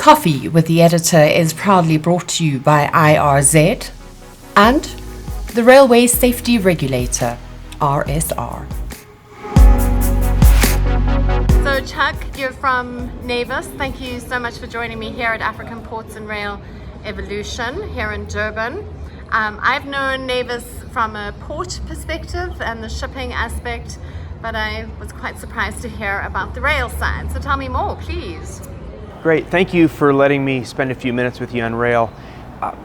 Coffee with the Editor is proudly brought to you by IRZ and the Railway Safety Regulator, RSR. So Chuck, you're from Navis. Thank you so much for joining me here at African Ports and Rail Evolution here in Durban. I've known Navis from a port perspective and the shipping aspect, but I was quite surprised to hear about the rail side. So tell me more, please. Great, thank you for letting me spend a few minutes with you on rail.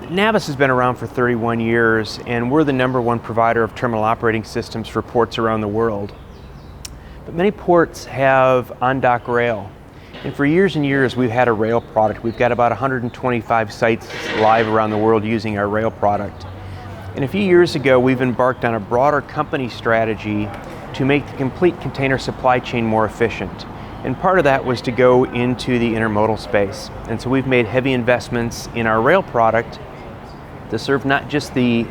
Navis has been around for 31 years and we're the #1 provider of terminal operating systems for ports around the world. But many ports have on-dock rail. And for years and years we've had a rail product. We've got about 125 sites live around the world using our rail product. And a few years ago we've embarked on a broader company strategy to make the complete container supply chain more efficient. And part of that was to go into the intermodal space. And so we've made heavy investments in our rail product to serve not just the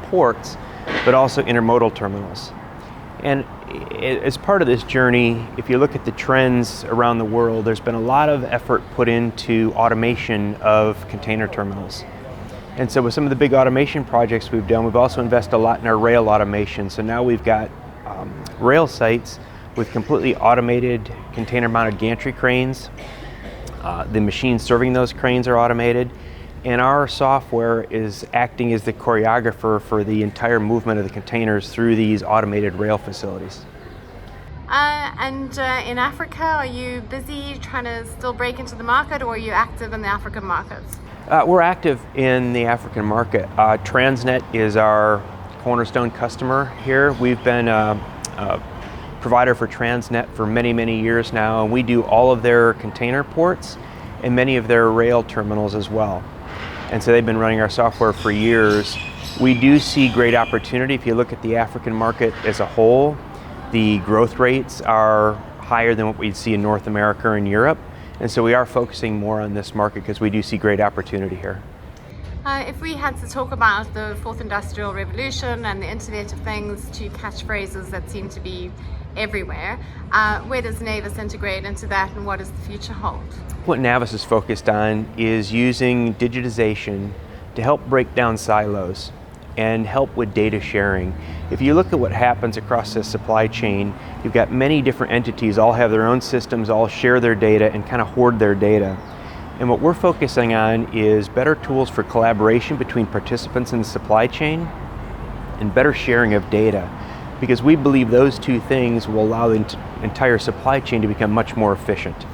ports, but also intermodal terminals. And as part of this journey, if you look at the trends around the world, there's been a lot of effort put into automation of container terminals. And so with some of the big automation projects we've done, we've also invested a lot in our rail automation. So now we've got rail sites with completely automated container-mounted gantry cranes. The machines serving those cranes are automated, and our software is acting as the choreographer for the entire movement of the containers through these automated rail facilities. In Africa, are you busy trying to still break into the market, or are you active in the African markets? We're active in the African market. Transnet is our cornerstone customer here. We've been a provider for Transnet for many, many years now, and we do all of their container ports and many of their rail terminals as well. And so they've been running our software for years. We do see great opportunity. If you look at the African market as a whole, the growth rates are higher than what we'd see in North America and Europe. And so we are focusing more on this market because we do see great opportunity here. If we had to talk about the fourth industrial revolution and the Internet of Things, two catchphrases that seem to be everywhere, where does Navis integrate into that, and what does the future hold? What Navis is focused on is using digitization to help break down silos and help with data sharing. If you look at what happens across the supply chain, you've got many different entities, all have their own systems, all share their data and kind of hoard their data. And what we're focusing on is better tools for collaboration between participants in the supply chain and better sharing of data, because we believe those two things will allow the entire supply chain to become much more efficient.